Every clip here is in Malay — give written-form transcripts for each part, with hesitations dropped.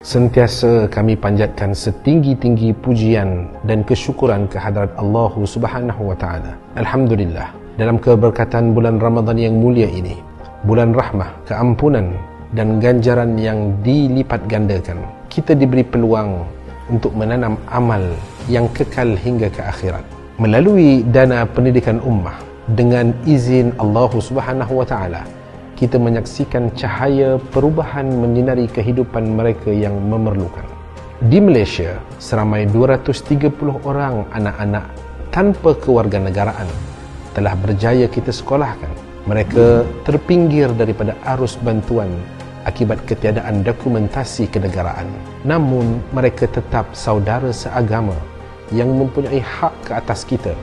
Sentiasa kami panjatkan setinggi-tinggi pujian dan kesyukuran kehadrat Allah Subhanahu wa taala. Alhamdulillah, dalam keberkatan bulan Ramadan yang mulia ini, bulan rahmah, keampunan dan ganjaran yang dilipat gandakan, kita diberi peluang untuk menanam amal yang kekal hingga ke akhirat. Melalui dana pendidikan ummah, dengan izin Allah Subhanahu wa taala, kita menyaksikan cahaya perubahan menyinari kehidupan mereka yang memerlukan. Di Malaysia, seramai 230 orang anak-anak tanpa kewarganegaraan telah berjaya kita sekolahkan. Mereka terpinggir daripada arus bantuan akibat ketiadaan dokumentasi kenegaraan. Namun, mereka tetap saudara seagama yang mempunyai hak ke atas kita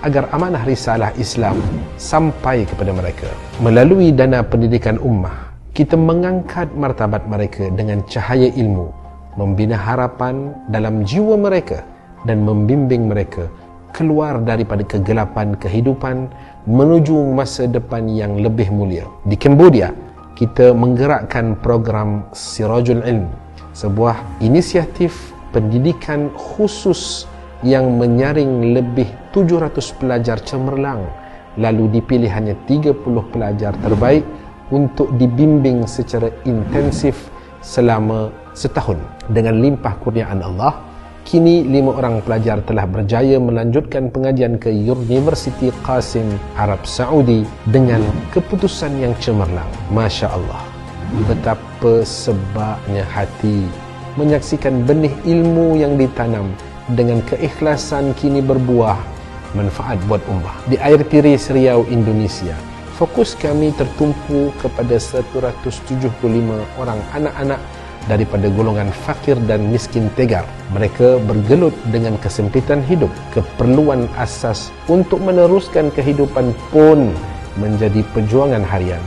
agar amanah risalah Islam sampai kepada mereka. Melalui dana pendidikan ummah, kita mengangkat martabat mereka dengan cahaya ilmu, membina harapan dalam jiwa mereka dan membimbing mereka keluar daripada kegelapan kehidupan menuju masa depan yang lebih mulia. Di Cambodia, kita menggerakkan program Sirajul Ilm, sebuah inisiatif pendidikan khusus yang menyaring lebih 700 pelajar cemerlang, lalu dipilih hanya 30 pelajar terbaik untuk dibimbing secara intensif selama setahun. Dengan limpah kurniaan Allah, kini 5 orang pelajar telah berjaya melanjutkan pengajian ke Universiti Qasim Arab Saudi dengan keputusan yang cemerlang. Masya Allah, betapa sebabnya hati menyaksikan benih ilmu yang ditanam dengan keikhlasan kini berbuah manfaat buat ummah. Di air tiris Riau, Indonesia, fokus kami tertumpu kepada 175 orang anak-anak daripada golongan fakir dan miskin tegar. Mereka bergelut dengan kesempitan hidup. Keperluan asas untuk meneruskan kehidupan pun menjadi perjuangan harian.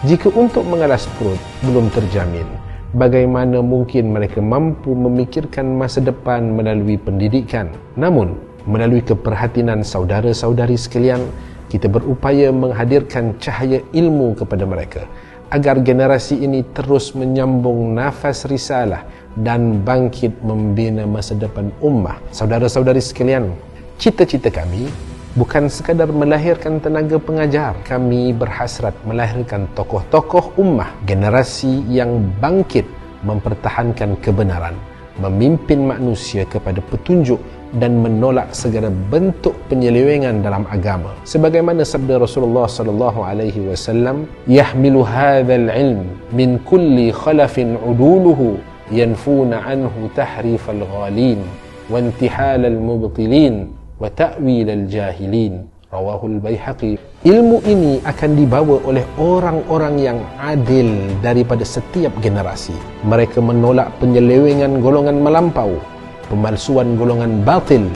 Jika untuk mengalas perut belum terjamin, bagaimana mungkin mereka mampu memikirkan masa depan melalui pendidikan? Namun, melalui keperhatian saudara-saudari sekalian, kita berupaya menghadirkan cahaya ilmu kepada mereka agar generasi ini terus menyambung nafas risalah dan bangkit membina masa depan ummah. Saudara-saudari sekalian, cita-cita kami bukan sekadar melahirkan tenaga pengajar. Kami berhasrat melahirkan tokoh-tokoh ummah, generasi yang bangkit mempertahankan kebenaran, memimpin manusia kepada petunjuk dan menolak segala bentuk penyelewengan dalam agama. Sebagaimana sabda Rasulullah sallallahu alaihi wasallam, "Yahmilu hadzal ilm min kulli khalafin uduluhu yanfuna anhu tahrifal ghalin wa intihalal mubtilin wa ta'wilal jahilin." Rawahul Baihaqi. Ilmu ini akan dibawa oleh orang-orang yang adil daripada setiap generasi. Mereka menolak penyelewengan golongan melampau, pemalsuan golongan batil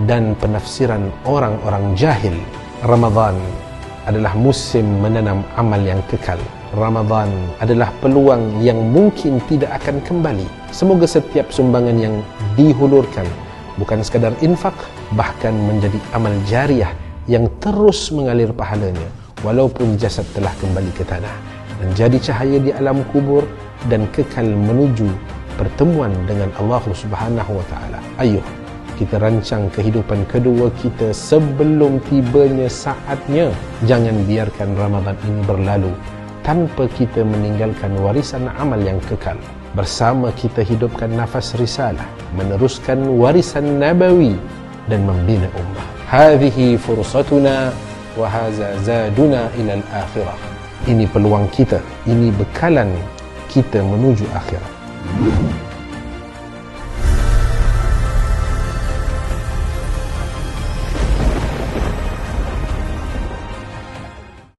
dan penafsiran orang-orang jahil. Ramadan adalah musim menanam amal yang kekal. Ramadan adalah peluang yang mungkin tidak akan kembali. Semoga setiap sumbangan yang dihulurkan bukan sekadar infak, bahkan menjadi amal jariah yang terus mengalir pahalanya walaupun jasad telah kembali ke tanah, menjadi cahaya di alam kubur dan kekal menuju pertemuan dengan Allah Subhanahu wa taala. Ayuh, kita rancang kehidupan kedua kita sebelum tibanya saatnya. Jangan biarkan Ramadan ini berlalu tanpa kita meninggalkan warisan amal yang kekal. Bersama kita hidupkan nafas risalah, meneruskan warisan nabawi dan membina ummah. Hadhihi fursatuna wa hadza zaduna ila al-akhirah. Ini peluang kita, ini bekalan kita menuju akhirat.